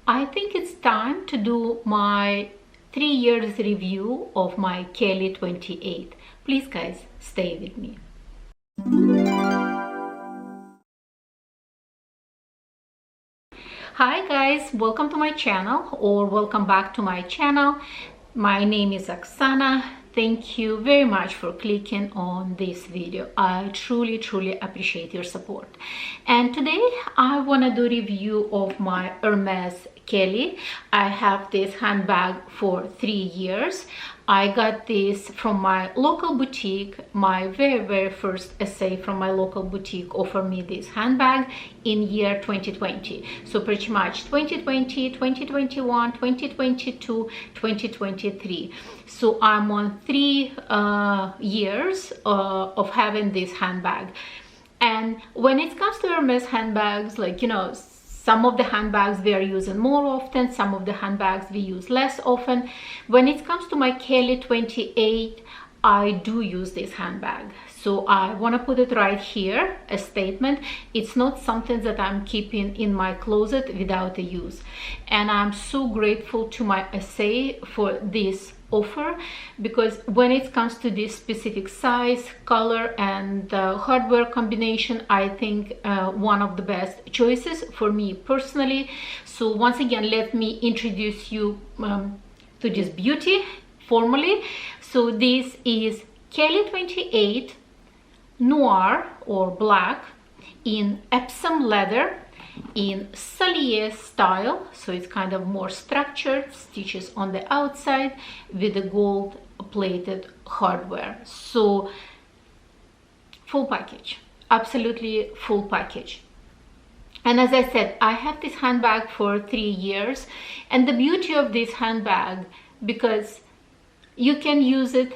I think it's time to do my 3 years review of my Kelly 28. Please guys, stay with me. Hi guys, welcome to my channel, or welcome back to my channel. My name is Oksana. Thank you very much for clicking on this video. I truly appreciate your support. And today I want to do a review of my Hermes Kelly. I have this handbag for 3 years. I got this from my local boutique. My very first essay from my local boutique offered me this handbag in year 2020. So pretty much 2020, 2021, 2022, 2023. So I'm on 3 years of having this handbag. And when it comes to Hermes handbags, like, you know, some of the handbags we are using more often, some of the handbags we use less often. When it comes to my Kelly 28, I do use this handbag. So I want to put it right here, a statement. It's not something that I'm keeping in my closet without a use. And I'm so grateful to my essay for this offer, because when it comes to this specific size, color and hardware combination, I think one of the best choices for me personally. So once again, let me introduce you to this beauty formally. So this is Kelly 28 Noir or black in Epsom leather in Salier style, so it's kind of more structured, stitches on the outside with the gold plated hardware. So full package, absolutely full package. And as I said, I have this handbag for 3 years, and the beauty of this handbag, because you can use it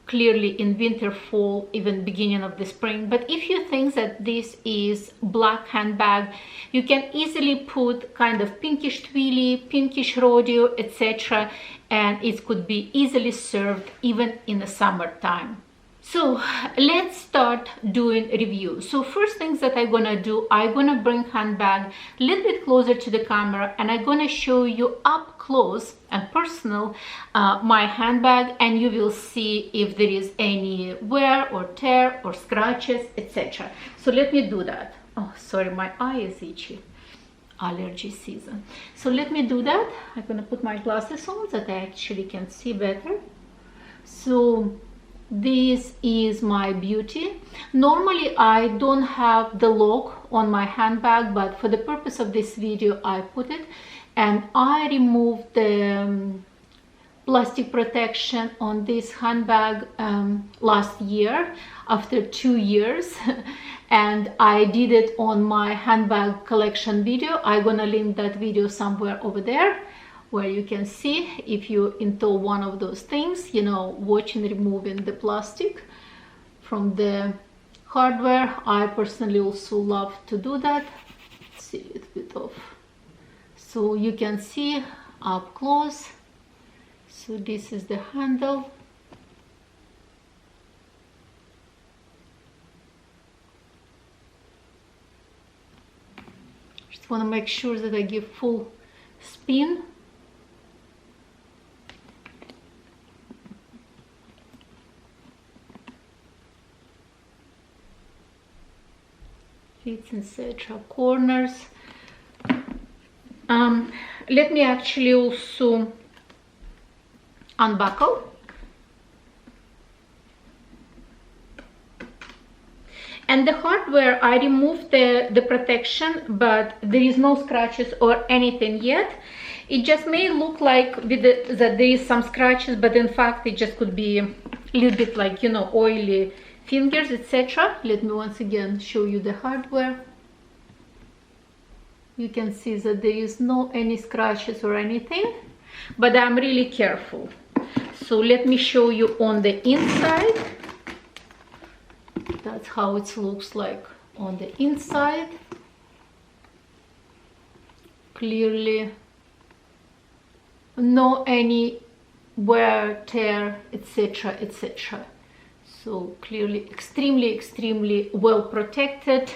clearly in winter, fall, even beginning of the spring. But if you think that this is black handbag, you can easily put kind of pinkish twilly, pinkish rodeo, etc. and it could be easily served even in the summertime. So let's start doing review. So first things that I'm gonna do, I'm gonna bring handbag a little bit closer to the camera, and I'm gonna show you up close and personal my handbag, and you will see if there is any wear or tear or scratches, etc. So let me do that. Oh, sorry, my eye is itchy. Allergy season. So let me do that. I'm gonna put my glasses on so that I actually can see better. So this is my beauty. Normally I don't have the lock on my handbag, but for the purpose of this video I put it, and I removed the plastic protection on this handbag last year after 2 years and I did it on my handbag collection video. I'm gonna link that video somewhere over there, where you can see if you install one of those things, you know, watching removing the plastic from the hardware. I personally also love to do that. Let's see a little bit of, so you can see up close. So this is the handle. Just want to make sure that I give full spin. Fits, etc. corners. Let me actually also unbuckle. And the hardware, I removed the protection, but there is no scratches or anything yet. It just may look like that there is some scratches, but in fact it just could be a little bit like, you know, oily fingers, etc. Let me once again show you the hardware. You can see that there is no any scratches or anything, but I'm really careful. So let me show you on the inside. That's how it looks like on the inside. Clearly no any wear, tear, etc, etc. So clearly extremely well protected,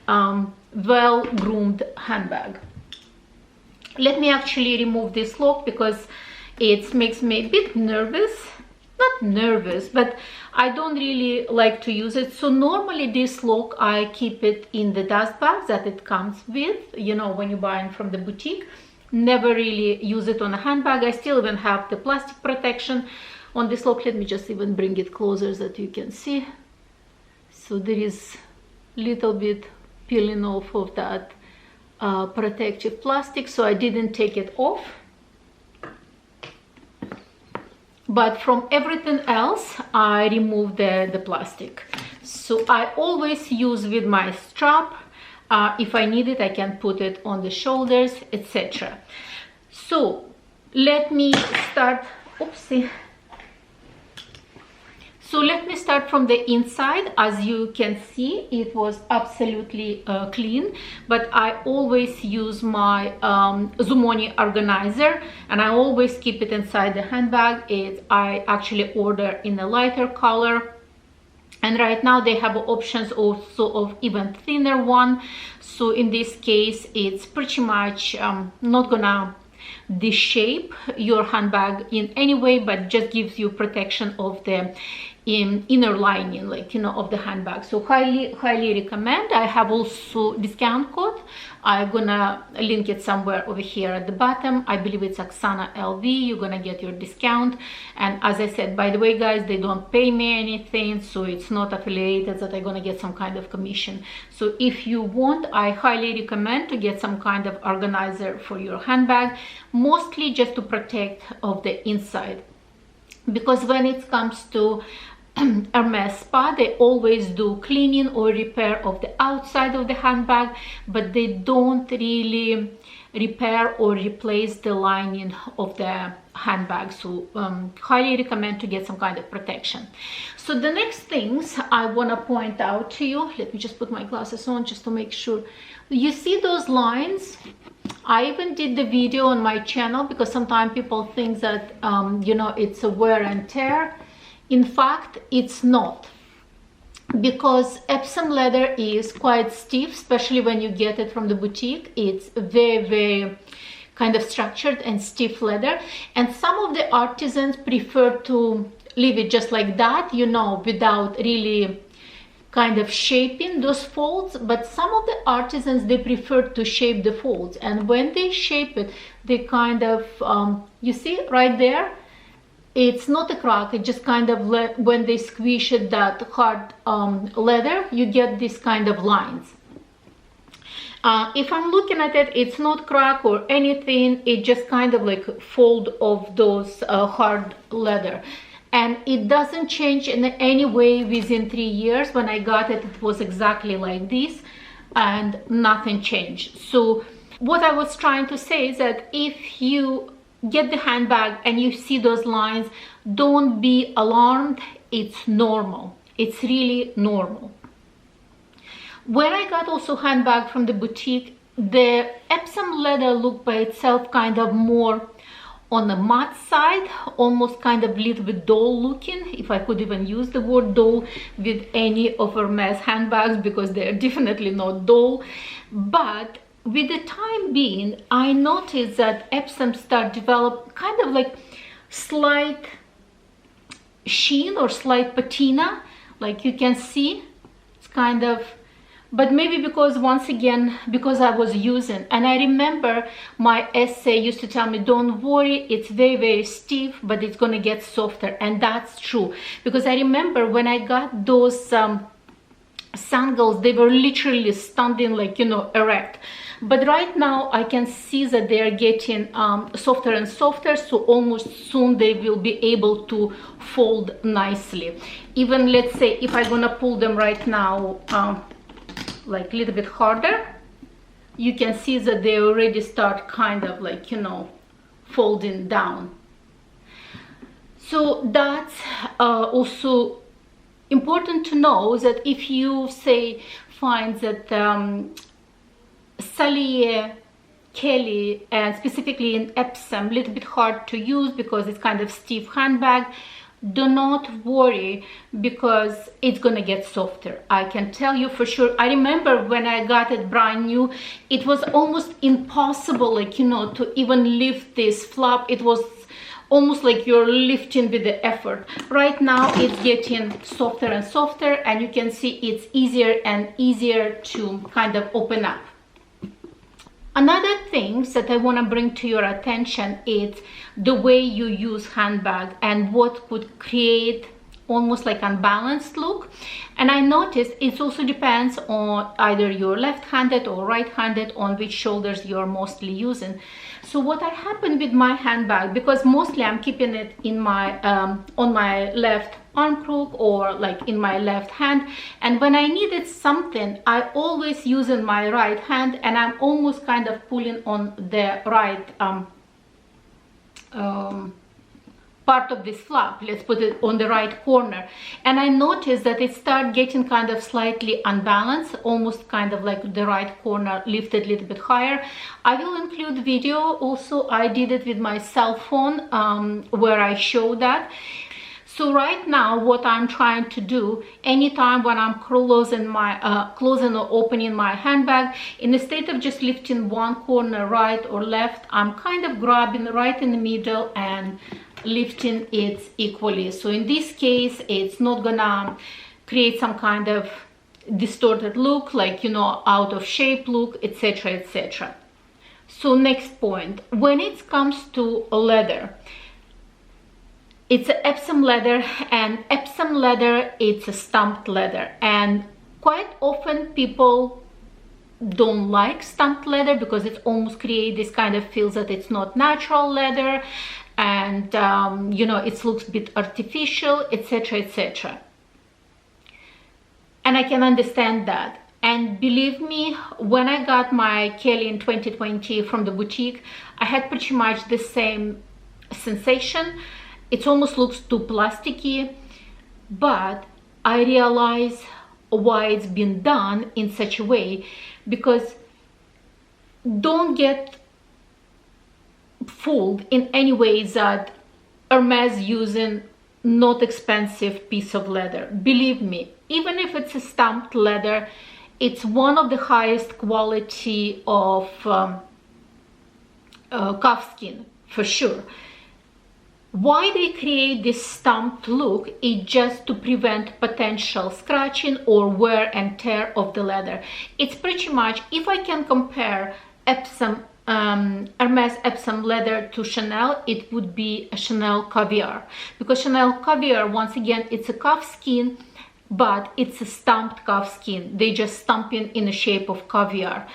well groomed handbag. Let me actually remove this lock because it makes me a bit nervous. Not nervous, but I don't really like to use it. So normally this lock, I keep it in the dust bag that it comes with, you know, when you buy it from the boutique. Never really use it on a handbag. I still even have the plastic protection on this lock. Let me just even bring it closer so that you can see. So there is little bit peeling off of that protective plastic, so I didn't take it off. But from everything else, I removed the plastic. So I always use with my strap. If I need it, I can put it on the shoulders, etc. So let me start. Oopsie. So let me start from the inside. As you can see, it was absolutely clean, but I always use my Zumoni organizer, and I always keep it inside the handbag. I actually order in a lighter color, and right now they have options also of even thinner one. So in this case, it's pretty much not gonna shape your handbag in any way, but just gives you protection of the inner lining, like, you know, of the handbag. So highly recommend. I have also discount code. I'm gonna link it somewhere over here at the bottom. I believe it's OxanaLV. You're gonna get your discount. And as I said, by the way, guys, they don't pay me anything, so it's not affiliated that I'm gonna get some kind of commission. So if you want, I highly recommend to get some kind of organizer for your handbag, mostly just to protect of the inside. Because when it comes to Hermes Spa, they always do cleaning or repair of the outside of the handbag, but they don't really repair or replace the lining of the handbag. So highly recommend to get some kind of protection. So the next things I want to point out to you, let me just put my glasses on just to make sure. You see those lines? I even did the video on my channel because sometimes people think that you know, it's a wear and tear. In fact, it's not, because Epsom leather is quite stiff, especially when you get it from the boutique. It's very kind of structured and stiff leather, and some of the artisans prefer to leave it just like that, you know, without really kind of shaping those folds. But some of the artisans, they prefer to shape the folds, and when they shape it, they kind of you see right there, it's not a crack, it just kind of when they squish it, that hard leather, you get this kind of lines. If I'm looking at it, it's not crack or anything, it just kind of like fold of those hard leather. And it doesn't change in any way within 3 years. When I got it, it was exactly like this and nothing changed. So what I was trying to say is that if you get the handbag and you see those lines, don't be alarmed. It's normal. It's really normal. When I got also handbag from the boutique, the Epsom leather looked by itself kind of more on the matte side, almost kind of little bit dull looking, if I could even use the word dull with any of Hermes handbags, because they're definitely not dull. But with the time being, I noticed that Epsom start develop kind of like slight sheen or slight patina, like you can see. It's kind of, but maybe because, once again, because I was using, and I remember my essay used to tell me, don't worry, it's very stiff, but it's gonna get softer. And that's true, because I remember when I got those sandals, they were literally standing like, you know, erect. But right now I can see that they are getting softer and softer, so almost soon they will be able to fold nicely. Even, let's say, if I'm gonna pull them right now like a little bit harder, you can see that they already start kind of like, you know, folding down. So that's also important to know, that if you say find that Sally, Kelly, and specifically in Epsom, a little bit hard to use because it's kind of stiff handbag, do not worry, because it's gonna get softer. I can tell you for sure. I remember when I got it brand new, it was almost impossible, like, you know, to even lift this flap. It was almost like you're lifting with the effort. Right now it's getting softer and softer, and you can see it's easier and easier to kind of open up. Another thing that I want to bring to your attention is the way you use handbag and what could create almost like unbalanced look. And I noticed it also depends on either you're left-handed or right-handed, on which shoulders you're mostly using. So what happened with my handbag, because mostly I'm keeping it in my on my left arm crook or like in my left hand, and when I needed something I always using my right hand, and I'm almost kind of pulling on the right part of this flap, let's put it on the right corner, and I noticed that it started getting kind of slightly unbalanced, almost kind of like the right corner lifted a little bit higher. I will include video also. I did it with my cell phone where I show that. So right now what I'm trying to do, anytime when I'm closing or opening my handbag, instead of just lifting one corner right or left, I'm kind of grabbing right in the middle and lifting it equally. So in this case it's not gonna create some kind of distorted look, like, you know, out of shape look, etc, etc. So next point, when it comes to leather, it's an Epsom leather, and Epsom leather, it's a stamped leather, and quite often people don't like stamped leather because it almost creates this kind of feels that it's not natural leather, and you know, it looks a bit artificial, etc, etc. And I can understand that. And believe me, when I got my Kelly in 2020 from the boutique, I had pretty much the same sensation. It almost looks too plasticky, but I realize why it's been done in such a way, because don't get fooled in any way that Hermes using not expensive piece of leather. Believe me, even if it's a stamped leather, it's one of the highest quality of calf skin for sure. Why they create this stamped look is just to prevent potential scratching or wear and tear of the leather. It's pretty much, if I can compare Epsom Hermes Epsom leather to Chanel, it would be a Chanel Caviar, because Chanel Caviar, once again, it's a calf skin, but it's a stamped calf skin. They just stamp in the shape of caviar.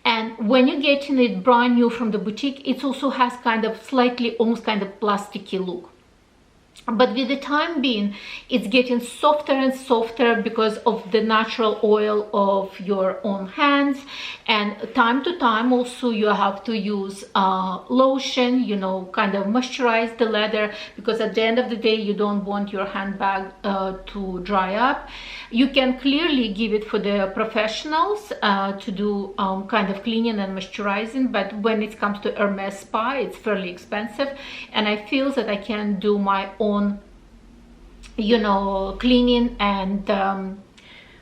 And when you're getting it brand new from the boutique, it also has kind of slightly, almost kind of plasticky look. But with the time being, it's getting softer and softer because of the natural oil of your own hands, and time to time also you have to use lotion, you know, kind of moisturize the leather, because at the end of the day you don't want your handbag to dry up. You can clearly give it for the professionals to do kind of cleaning and moisturizing, but when it comes to Hermes Spa, it's fairly expensive, and I feel that I can do my own, you know, cleaning and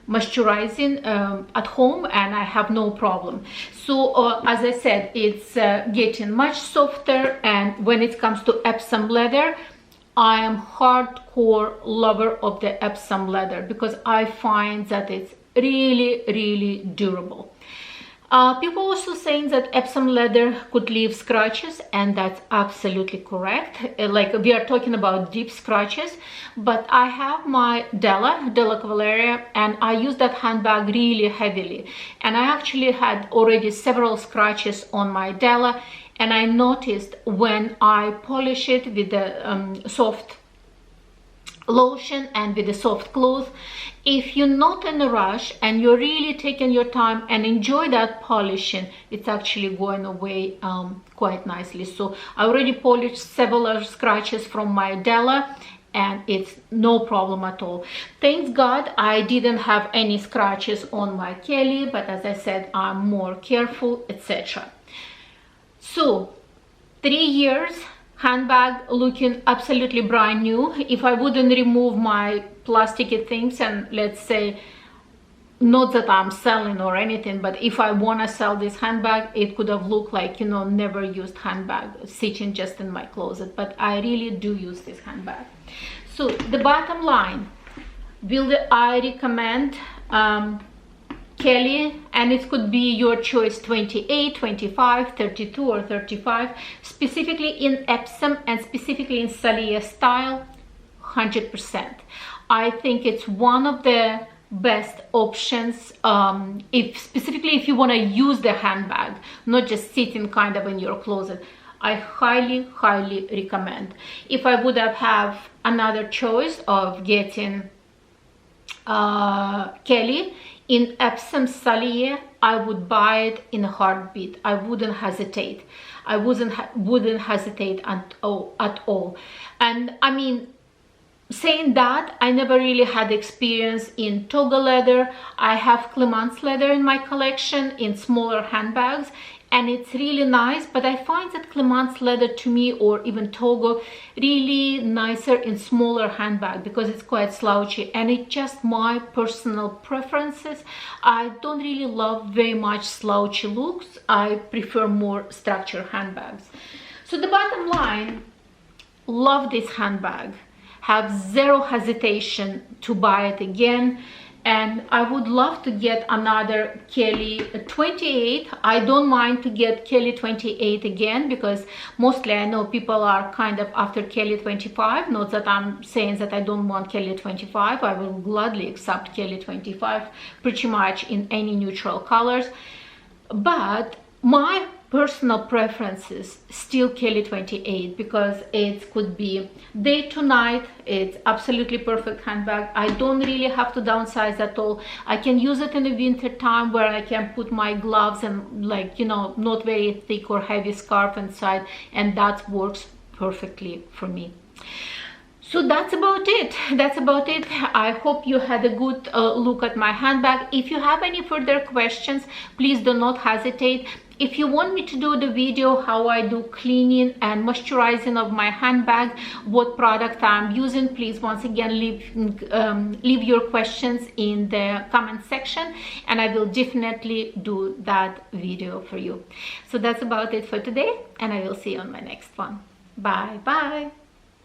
moisturizing at home, and I have no problem. So as I said, it's getting much softer, and when it comes to Epsom leather, I am hardcore lover of the Epsom leather because I find that it's really, really durable. People also saying that Epsom leather could leave scratches, and that's absolutely correct. Like, we are talking about deep scratches, but I have my Della Cavalier, and I use that handbag really heavily, and I actually had already several scratches on my Della, and I noticed when I polish it with the soft lotion and with a soft cloth, if you're not in a rush and you're really taking your time and enjoy that polishing, it's actually going away quite nicely. So I already polished several scratches from my Della, and it's no problem at all. Thank God I didn't have any scratches on my Kelly, but as I said, I'm more careful, etc. So 3 years handbag looking absolutely brand new. If I wouldn't remove my plasticky things, and let's say, not that I'm selling or anything, but if I want to sell this handbag, it could have looked like, you know, never used handbag sitting just in my closet. But I really do use this handbag. So the bottom line, will I recommend Kelly, and it could be your choice, 28, 25, 32 or 35, specifically in Epsom and specifically in Salier style, 100%. I think it's one of the best options, specifically if you want to use the handbag, not just sitting kind of in your closet. I highly recommend. If I would have another choice of getting Kelly in Epsom Salier, I would buy it in a heartbeat. I wouldn't hesitate. I wouldn't hesitate at all. And I mean, saying that, I never really had experience in Togo leather. I have Clemence leather in my collection in smaller handbags, and it's really nice, but I find that Clemence leather to me, or even Togo, really nicer in smaller handbag because it's quite slouchy, and it's just my personal preferences. I don't really love very much slouchy looks. I prefer more structured handbags. So the bottom line, love this handbag. Have zero hesitation to buy it again, and I would love to get another Kelly 28. I don't mind to get Kelly 28 again, because mostly I know people are kind of after Kelly 25. Not that I'm saying that I don't want Kelly 25. I will gladly accept Kelly 25 pretty much in any neutral colors, but my personal preferences still Kelly 28, because it could be day to night. It's absolutely perfect handbag. I don't really have to downsize at all. I can use it in the winter time where I can put my gloves and, like, you know, not very thick or heavy scarf inside, and that works perfectly for me. So that's about it. I hope you had a good look at my handbag. If you have any further questions, please do not hesitate. If you want me to do the video how I do cleaning and moisturizing of my handbag, what product I'm using, please once again leave your questions in the comment section, and I will definitely do that video for you. So that's about it for today, and I will see you on my next one. Bye bye.